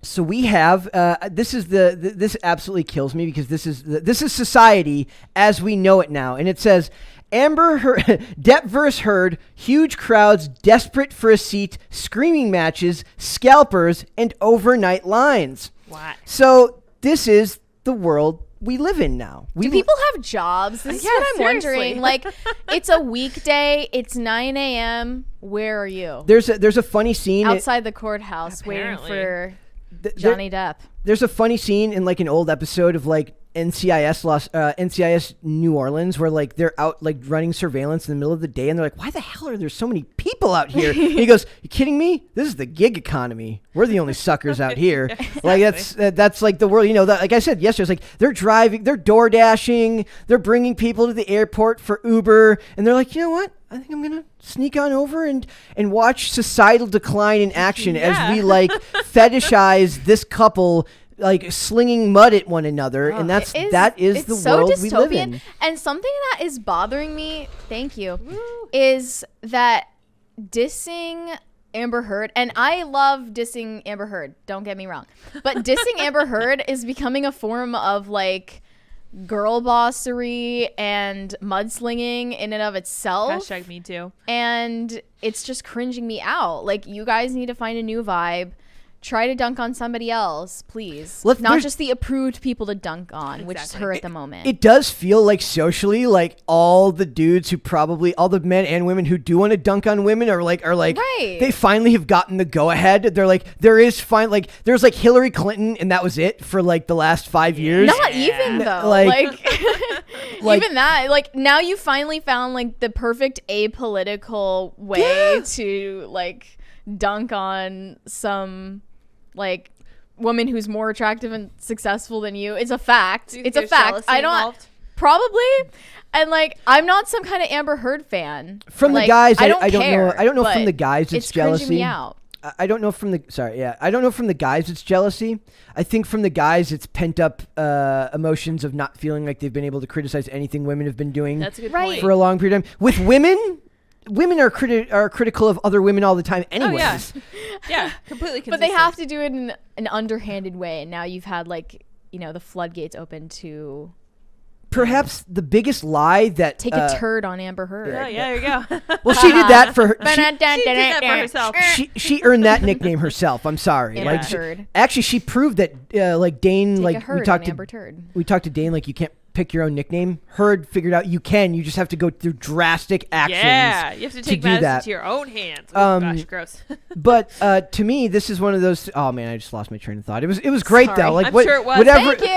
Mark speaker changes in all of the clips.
Speaker 1: So we have this absolutely kills me because this is society as we know it now, and it says Depp vs. Heard, huge crowds desperate for a seat, screaming matches, scalpers, and overnight lines.
Speaker 2: What?
Speaker 1: So this is the world we live in now.
Speaker 3: Do people have jobs? This is what I'm wondering. Like, it's a weekday. It's 9 a.m. Where are you?
Speaker 1: There's a funny scene
Speaker 3: outside the courthouse waiting for Johnny Depp.
Speaker 1: There's a funny scene in like an old episode of like NCIS New Orleans where like they're out like running surveillance in the middle of the day and they're like, why the hell are there so many people out here? And he goes, you kidding me? This is the gig economy. We're the only suckers out here. Like that's like the world, like I said yesterday, it's like they're driving, they're door dashing, they're bringing people to the airport for Uber, and they're like, you know what? I think I'm gonna sneak on over and watch societal decline in action as we like fetishize this couple like slinging mud at one another, and that is the world we live in.
Speaker 3: And something that is bothering me, is that dissing Amber Heard, and I love dissing Amber Heard, don't get me wrong, but dissing Amber Heard is becoming a form of like girl bossery and mudslinging in and of itself.
Speaker 2: Hashtag me too.
Speaker 3: And it's just cringing me out. Like, you guys need to find a new vibe. Try to dunk on somebody else, please. Not just the approved people to dunk on, which is her at the moment.
Speaker 1: It does feel like socially, like all the dudes who all the men and women who do want to dunk on women are like
Speaker 3: right.
Speaker 1: They finally have gotten the go ahead. They're like, there's like Hillary Clinton and that was it for like the last 5 years.
Speaker 3: Not even though. Like even that, like now you finally found like the perfect apolitical way to like dunk on some like woman who's more attractive and successful than you. It's a fact. It's a fact. Probably. And like, I'm not some kind of Amber Heard fan.
Speaker 1: From
Speaker 3: like,
Speaker 1: the guys, I don't
Speaker 3: care.
Speaker 1: I don't know from the guys it's jealousy.
Speaker 3: Cringing me out.
Speaker 1: I don't know from the I don't know from the guys it's jealousy. I think from the guys it's pent up emotions of not feeling like they've been able to criticize anything women have been doing.
Speaker 2: That's a good point.
Speaker 1: For a long period of time. With women are critical of other women all the time anyways.
Speaker 2: Oh, yeah, completely consistent.
Speaker 3: But they have to do it in an underhanded way, and now you've had like, the floodgates open to
Speaker 1: perhaps the biggest lie that
Speaker 3: take a turd on Amber Heard.
Speaker 2: Yeah, there you go.
Speaker 1: Well, she did that for her.
Speaker 2: She did that for herself.
Speaker 1: She earned that nickname herself. I'm sorry.
Speaker 3: Amber Turd.
Speaker 1: Actually, she proved that like Dane,
Speaker 3: take
Speaker 1: like
Speaker 3: a herd
Speaker 1: we talked
Speaker 3: on
Speaker 1: to
Speaker 3: Amber Turd.
Speaker 1: We talked to Dane, like you can't pick your own nickname. Heard figured out you can. You just have to go through drastic actions.
Speaker 2: Yeah, you have to take matters into your own hands. Oh gosh, gross.
Speaker 1: But to me, this is one of those. Oh man, I just lost my train of thought. It was great though. Like
Speaker 2: I'm sure it was.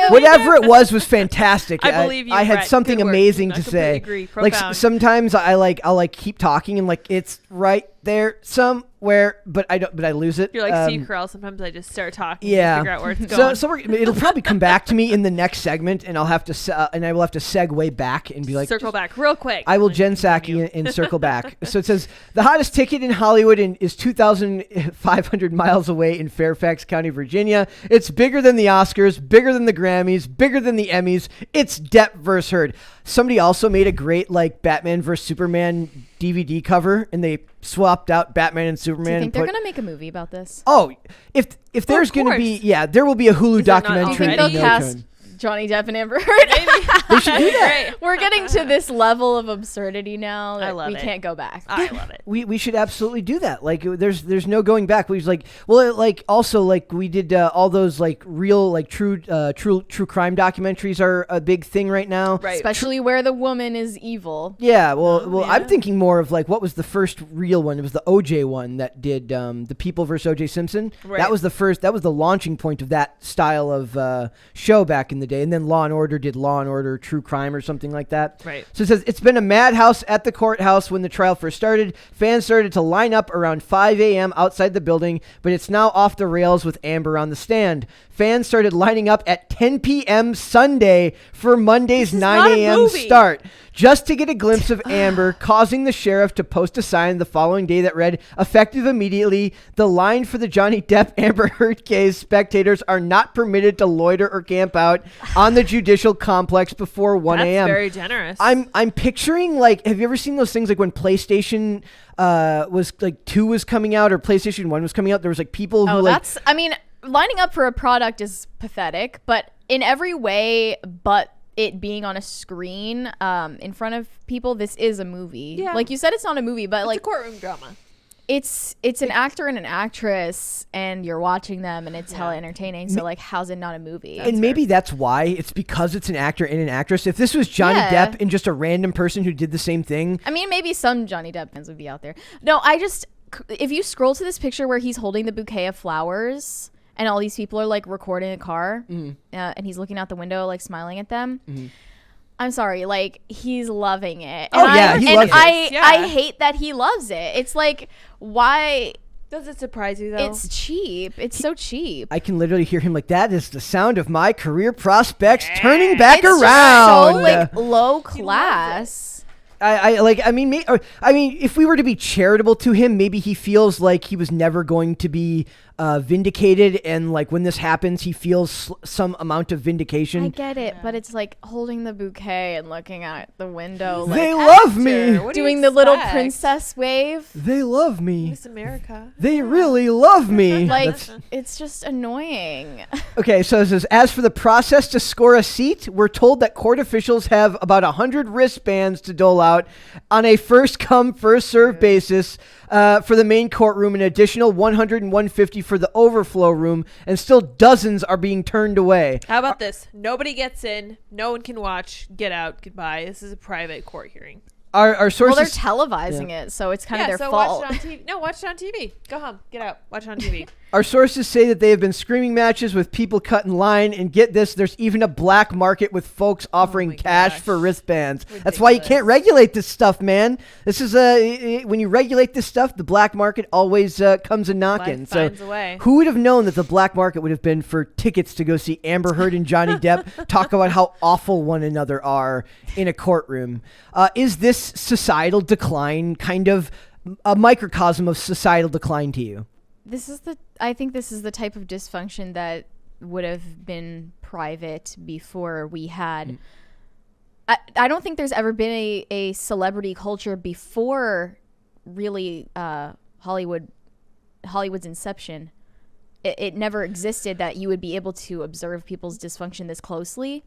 Speaker 1: Whatever it was fantastic.
Speaker 2: I believe you.
Speaker 1: I had something amazing to say.
Speaker 2: Agree.
Speaker 1: Like sometimes I'll like keep talking and like it's right there somewhere, but I lose it.
Speaker 2: You're like Steve Carell. Sometimes I just start talking.
Speaker 1: Yeah.
Speaker 2: And figure out where it's going.
Speaker 1: So it'll probably come back to me in the next segment, and I'll have to segue back and be like,
Speaker 2: circle back real quick.
Speaker 1: I will Jen Psaki and circle back. So it says the hottest ticket in Hollywood is 2,500 miles away in Fairfax County, Virginia. It's bigger than the Oscars, bigger than the Grammys, bigger than the Emmys. It's Depp vs. Heard. Somebody also made a great like Batman vs. Superman DVD cover, and they swapped out Batman and Superman.
Speaker 3: Do you think they're gonna make a movie about this?
Speaker 1: Oh, if there's gonna be, there will be a Hulu documentary.
Speaker 3: Do you think they'll cast Johnny Depp and Amber Heard?
Speaker 1: They should do that.
Speaker 3: We're getting to this level of absurdity now that we can't go back.
Speaker 2: I love it.
Speaker 1: We should absolutely do that. Like there's no going back. We like also like we did all those like real like true crime documentaries are a big thing right now.
Speaker 3: Right. Especially where the woman is evil.
Speaker 1: Yeah. Well, I'm thinking more of like what was the first real one? It was the OJ one that did the People versus OJ Simpson.
Speaker 2: Right.
Speaker 1: That was the launching point of that style of show back in the day. And then Law and Order did Law and Order True Crime or something like that.
Speaker 2: Right.
Speaker 1: So it says it's been a madhouse at the courthouse when the trial first started. Fans started to line up around 5 a.m. outside the building, but it's now off the rails with Amber on the stand. Fans started lining up at 10 p.m. Sunday for Monday's 9 a.m. start, just to get a glimpse of Amber, causing the sheriff to post a sign the following day that read, "Effective immediately, the line for the Johnny Depp Amber Heard case, spectators are not permitted to loiter or camp out on the judicial complex before 1 a.m.
Speaker 2: That's very generous.
Speaker 1: I'm picturing, like, have you ever seen those things like when PlayStation was like 2 was coming out or PlayStation 1 was coming out? There was like people who
Speaker 3: lining up for a product is pathetic, but in every way but it being on a screen in front of people, this is a movie.
Speaker 2: Yeah.
Speaker 3: Like you said, it's not a movie, but
Speaker 2: it's a courtroom drama.
Speaker 3: It's an actor and an actress, and you're watching them, and it's hella entertaining. So, like, how's it not a movie?
Speaker 1: And maybe that's why. It's because it's an actor and an actress. If this was Johnny Depp and just a random person who did the same thing.
Speaker 3: I mean, maybe some Johnny Depp fans would be out there. No, if you scroll to this picture where he's holding the bouquet of flowers, and all these people are, like, recording a car, and he's looking out the window, like, smiling at them. I'm sorry, like, he's loving it.
Speaker 1: And he loves it.
Speaker 3: I hate that he loves it. It's like, why?
Speaker 2: Does it surprise you, though?
Speaker 3: It's cheap. It's so cheap.
Speaker 1: I can literally hear him like, that is the sound of my career prospects turning back around.
Speaker 3: Just so, like, low class.
Speaker 1: I mean, if we were to be charitable to him, maybe he feels like he was never going to be vindicated, and like when this happens, he feels some amount of vindication.
Speaker 3: I get it, but it's like holding the bouquet and looking out the window.
Speaker 1: They love me.
Speaker 3: Doing the little princess wave.
Speaker 1: They love me.
Speaker 2: Miss America.
Speaker 1: They really love me.
Speaker 3: Like, it's just annoying.
Speaker 1: Okay, so it says, as for the process to score a seat, we're told that court officials have about 100 wristbands to dole out on a first-come, first-served basis for the main courtroom, an additional 100 and 150 for the overflow room, and still dozens are being turned away.
Speaker 2: How about this? Nobody gets in. No one can watch. Get out. Goodbye. This is a private court hearing.
Speaker 1: Our sources...
Speaker 3: Well, they're televising it, so it's kind of their fault.
Speaker 2: Watch it on TV. No, watch it on TV. Go home. Get out. Watch it on TV.
Speaker 1: Our sources say that they have been screaming matches with people cut in line, and get this, there's even a black market with folks offering cash for wristbands. Ridiculous. That's why you can't regulate this stuff, man. This is when you regulate this stuff, the black market always comes a knocking. So who would have known that the black market would have been for tickets to go see Amber Heard and Johnny Depp talk about how awful one another are in a courtroom? Is this societal decline kind of a microcosm of societal decline to you?
Speaker 3: I think this is the type of dysfunction that would have been private before we had. I don't think there's ever been a celebrity culture before really Hollywood's inception. It never existed that you would be able to observe people's dysfunction this closely.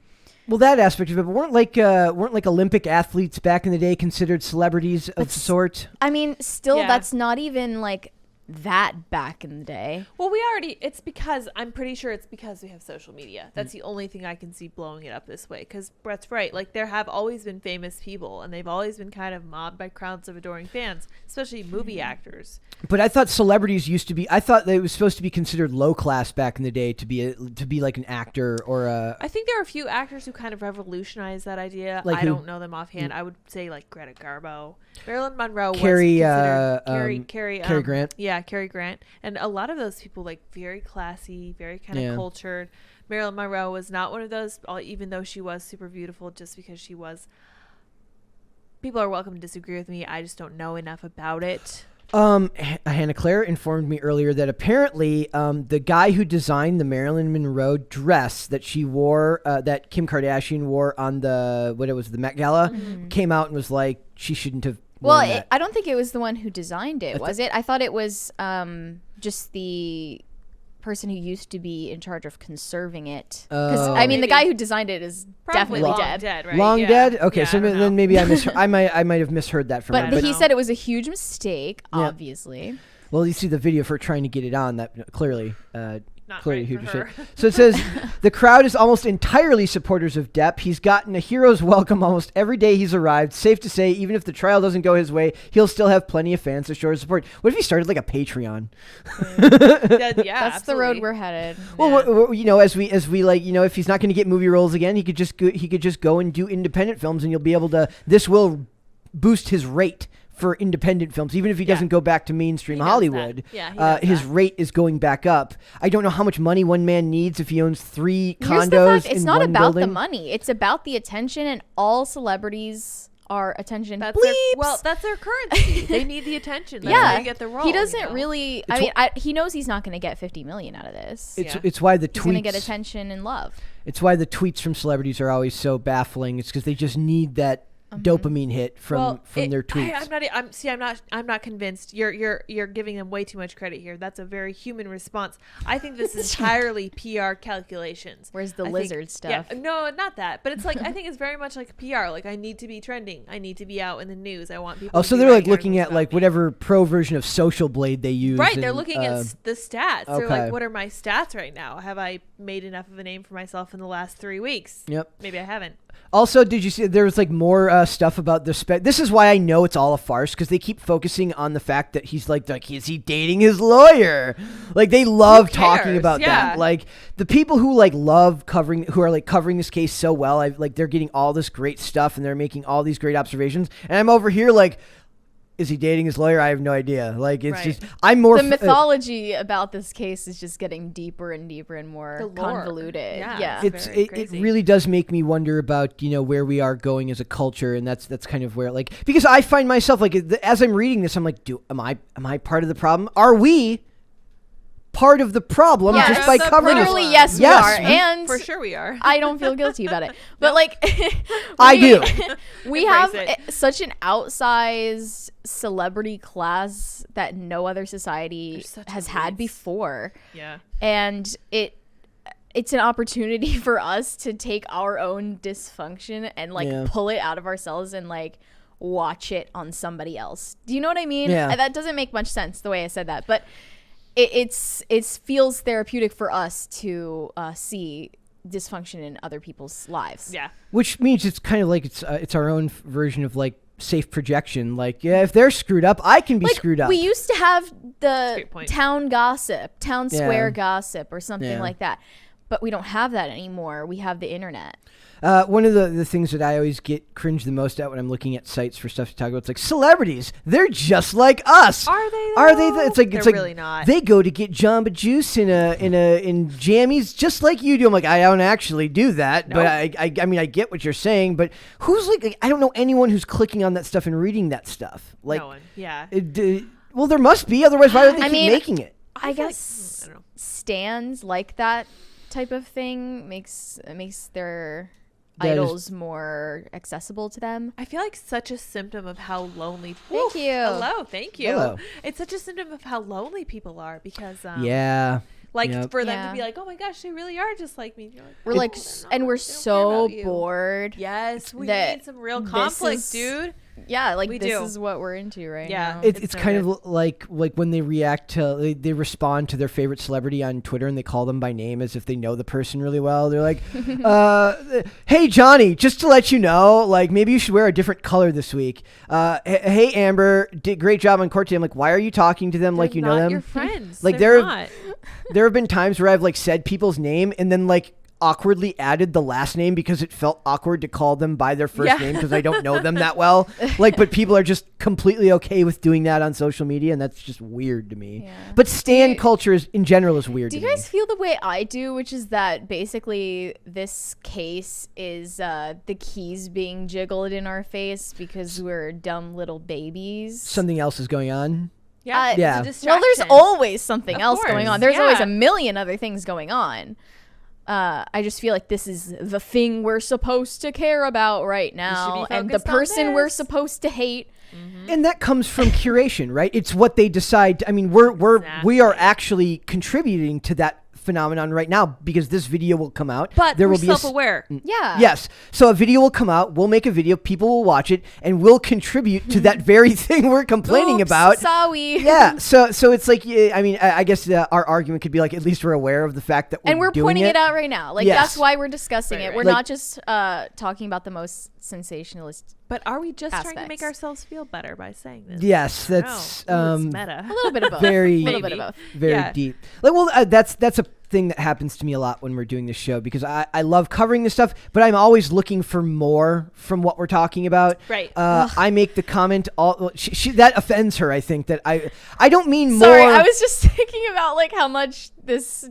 Speaker 1: Well, that aspect of it, but weren't like Olympic athletes back in the day considered celebrities of the sort? I mean,
Speaker 3: still, that's not even like that back in the day.
Speaker 2: Well, it's because I'm pretty sure it's because we have social media. That's the only thing I can see blowing it up this way. Because Brett's right. Like, there have always been famous people, and they've always been kind of mobbed by crowds of adoring fans, especially movie actors.
Speaker 1: But I thought celebrities used to be. I thought that it was supposed to be considered low class back in the day to be like an actor or a.
Speaker 2: I think there are a few actors who kind of revolutionized that idea.
Speaker 1: Like
Speaker 2: I don't know them offhand. I would say like Greta Garbo, Marilyn Monroe,
Speaker 1: Cary
Speaker 2: Grant. Yeah, Cary Grant, and a lot of those people, like, very classy, very kind of cultured. Marilyn Monroe was not one of those, even though she was super beautiful. Just because she was, people are welcome to disagree with me. I just don't know enough about it.
Speaker 1: Hannah Claire informed me earlier that apparently the guy who designed the Marilyn Monroe dress that she wore, that Kim Kardashian wore on the Met Gala, came out and was like, she shouldn't have.
Speaker 3: Well, I don't think it was the one who designed it, was it? I thought it was just the person who used to be in charge of conserving it. Because I mean, the guy who designed it is definitely dead.
Speaker 2: Right?
Speaker 1: Long dead. Okay, so then maybe I misheard. I might have misheard that from him.
Speaker 3: But he said it was a huge mistake. Obviously.
Speaker 1: Well, you see the video for trying to get it on. That clearly.
Speaker 2: Not
Speaker 1: clearly
Speaker 2: right
Speaker 1: huge
Speaker 2: for her.
Speaker 1: So it says the crowd is almost entirely supporters of Depp. He's gotten a hero's welcome almost every day he's arrived. Safe to say, even if the trial doesn't go his way, he'll still have plenty of fans to show his support. What if he started like a Patreon?
Speaker 3: That's absolutely the road we're headed.
Speaker 1: Well, as we like, if he's not going to get movie roles again, he could just go and do independent films, and you'll be able to. This will boost his rate for independent films, even if he doesn't go back to mainstream Hollywood. His rate is going back up. I don't know how much money one man needs if he owns 3 condos.
Speaker 3: It's not about the money; it's about the attention, and all celebrities are attention.
Speaker 2: That's their currency. They need the attention. That's how you get the role.
Speaker 3: He doesn't really. He knows he's not going to get $50 million out of this.
Speaker 1: It's why the tweets. He's going
Speaker 3: to get attention and love.
Speaker 1: It's why the tweets from celebrities are always so baffling. It's because they just need that dopamine hit from their tweets.
Speaker 2: I'm not convinced. You're giving them way too much credit here. That's a very human response. I think this is entirely PR calculations.
Speaker 3: Where's the lizard stuff?
Speaker 2: Yeah, no, not that. But it's like I think it's very much like PR. Like I need to be trending. I need to be out in the news. I want people.
Speaker 1: Oh, so they're like looking at like whatever pro version of Social Blade they use.
Speaker 2: Right. They're looking at the stats. Okay. They're like, what are my stats right now? Have I made enough of a name for myself in the last 3 weeks?
Speaker 1: Yep.
Speaker 2: Maybe I haven't.
Speaker 1: Also, did you see there was like more stuff about the this is why I know it's all a farce, because they keep focusing on the fact that he's like is he dating his lawyer? Like they love talking about that. Like the people who like love covering this case so well, they're getting all this great stuff and they're making all these great observations, and I'm over here like, is he dating his lawyer? I have no idea. Like, it's just, I'm more...
Speaker 3: The mythology about this case is just getting deeper and deeper and more convoluted. Yeah.
Speaker 1: It really does make me wonder about, where we are going as a culture. And that's kind of where, like, because I find myself, like, as I'm reading this, I'm like, am I part of the problem? Are we part of the problem just by covering it?
Speaker 3: Literally, yes, we are. And
Speaker 2: for sure we are.
Speaker 3: I don't feel guilty about it. But like
Speaker 1: I do.
Speaker 3: We have such an outsized celebrity class that no other society has had before.
Speaker 2: Yeah.
Speaker 3: And it's an opportunity for us to take our own dysfunction and like pull it out of ourselves and like watch it on somebody else. Do you know what I mean?
Speaker 1: Yeah.
Speaker 3: That doesn't make much sense the way I said that, but it feels therapeutic for us to see dysfunction in other people's lives.
Speaker 2: Yeah.
Speaker 1: Which means it's kind of like it's our own version of like safe projection. Like, if they're screwed up, I can be screwed up.
Speaker 3: We used to have the town gossip, town square gossip or something like that. But we don't have that anymore. We have the internet.
Speaker 1: One of the things that I always get cringe the most at when I'm looking at sites for stuff to talk about, it's like celebrities. They're just like us.
Speaker 2: Are they?
Speaker 1: Are they? It's like
Speaker 2: really not.
Speaker 1: They go to get Jamba Juice in jammies just like you do. I'm like, I don't actually do that, but I mean I get what you're saying. But who's like I don't know anyone who's clicking on that stuff and reading that stuff. Like,
Speaker 2: no one. Yeah.
Speaker 1: Well, there must be. Otherwise, why would they keep making it?
Speaker 3: I guess I don't know. Stands like that type of thing makes their idols more accessible to them.
Speaker 2: I feel like such a symptom of how lonely.
Speaker 3: Thank you.
Speaker 2: Hello, thank you.
Speaker 1: Hello.
Speaker 2: It's such a symptom of how lonely people are because for them to be like, oh my gosh, they really are just like me.
Speaker 3: Like, we're so bored.
Speaker 2: Yes, we need some real conflict, dude.
Speaker 3: Yeah, like this is what we're into right now.
Speaker 1: It's kind of like when they they respond to their favorite celebrity on Twitter and they call them by name as if they know the person really well. They're like, hey Johnny, just to let you know, like maybe you should wear a different color this week. Hey Amber, did great job on court today. I'm like, why are you talking to them like you know them?
Speaker 2: Your friends.
Speaker 1: Like there have been times where I've like said people's name and then like awkwardly added the last name because it felt awkward to call them by their first name because I don't know them that well. Like, but people are just completely okay with doing that on social media, and that's just weird to me. Yeah. But stan culture in general is weird.
Speaker 3: Do you guys feel the way I do, which is that basically this case is the keys being jiggled in our face because we're dumb little babies?
Speaker 1: Something else is going on.
Speaker 2: Yeah.
Speaker 3: Well, there's always something else going on. There's always a million other things going on. I just feel like this is the thing we're supposed to care about right now, and the person we're supposed to hate.
Speaker 1: Mm-hmm. And that comes from curation, right? It's what they decide. I mean, we are actually contributing to that phenomenon right now because this video will come out.
Speaker 2: But there will be self-aware.
Speaker 1: Yes. So a video will come out. We'll make a video. People will watch it, and we'll contribute to that very thing we're complaining about.
Speaker 3: Sorry.
Speaker 1: Yeah. So it's like, I mean, I guess our argument could be like, at least we're aware of the fact that we're doing
Speaker 3: pointing
Speaker 1: it.
Speaker 3: it out right now. Like that's why we're discussing it. We're not just talking about the most sensationalist.
Speaker 2: But are we just trying to make ourselves feel better by saying this?
Speaker 1: Yes, that's
Speaker 2: it's meta.
Speaker 3: A little bit of both.
Speaker 1: Very,
Speaker 3: a little bit of both.
Speaker 1: Very deep. Like, well, that's a thing that happens to me a lot when we're doing this show because I love covering this stuff, but I'm always looking for more from what we're talking about.
Speaker 2: Right.
Speaker 1: I make the comment that offends her. I think that I don't mean more.
Speaker 3: Sorry, I was just thinking about like how much this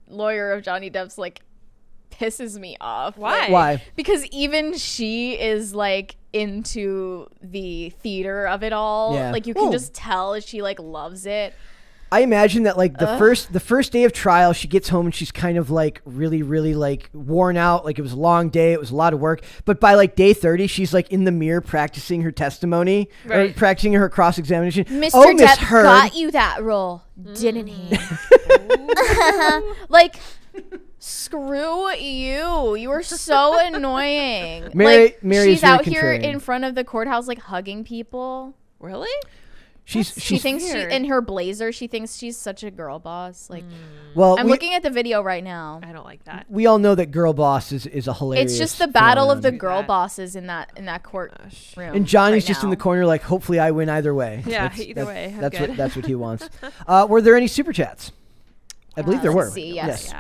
Speaker 3: lawyer of Johnny Depp's like pisses me off.
Speaker 1: Why?
Speaker 3: Because even she is like into the theater of it all.
Speaker 1: Yeah.
Speaker 3: Like you can just tell she like loves it.
Speaker 1: I imagine that like the first day of trial, she gets home and she's kind of like really, really like worn out. Like it was a long day. It was a lot of work. But by like day 30, she's like in the mirror practicing her testimony, or practicing her cross-examination.
Speaker 3: Mr. Depp got you that role, didn't he? Like, screw you. You are so annoying.
Speaker 1: Mary
Speaker 3: she's
Speaker 1: really
Speaker 3: out here
Speaker 1: contrarian.
Speaker 3: in front of the courthouse like hugging people.
Speaker 2: Really?
Speaker 3: She thinks in her blazer, she thinks she's such a girl boss. Like,
Speaker 1: well,
Speaker 3: I'm looking at the video right now.
Speaker 2: I don't like that.
Speaker 1: We all know that girl boss is a hilarious.
Speaker 3: It's just the battle of the girl bosses in that courtroom.
Speaker 1: And Johnny's just in the corner, like, hopefully I win either way.
Speaker 2: Yeah, either way.
Speaker 1: That's what he wants. Were there any super chats? I believe there were.
Speaker 3: Let's see, yes.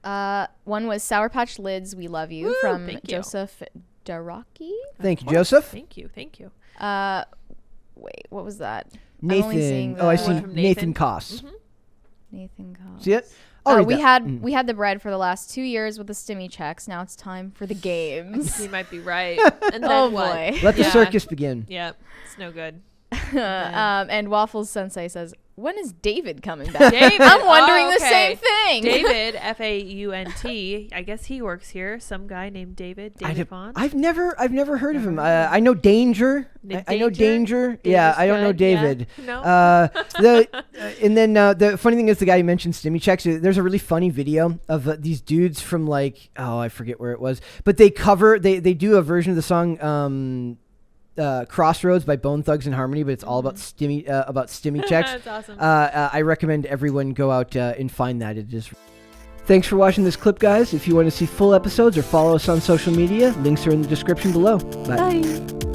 Speaker 2: Yeah.
Speaker 3: One was Sour Patch Lids, we love you, from Joseph Daraki.
Speaker 1: Thank you, Joseph.
Speaker 2: Thank you.
Speaker 3: Wait, what was that?
Speaker 1: Nathan. I see. Nathan Koss.
Speaker 2: Mm-hmm.
Speaker 3: Nathan Koss.
Speaker 1: See it?
Speaker 3: We had the bread for the last 2 years with the stimmy checks. Now it's time for the games.
Speaker 2: You might be right. And then
Speaker 3: oh
Speaker 2: what?
Speaker 3: boy!
Speaker 1: Let the circus begin.
Speaker 2: Yep, it's no good.
Speaker 3: And Waffles Sensei says, "When is David coming back?"
Speaker 2: David,
Speaker 3: I'm wondering the same thing.
Speaker 2: David, Faunt. I guess he works here. Some guy named David Faunt.
Speaker 1: I've never heard of him. I know Danger. I know Danger. Yeah, I don't know David.
Speaker 2: Yeah. No.
Speaker 1: And then the funny thing is, the guy who mentioned stimmy checks. There's a really funny video of these dudes from like, I forget where it was, but they do a version of the song. Crossroads by Bone Thugs and Harmony, but it's all about stimmy checks.
Speaker 2: That's awesome.
Speaker 1: I recommend everyone go out and find that. It is. Thanks for watching this clip, guys. If you want to see full episodes or follow us on social media, links are in the description below. Bye.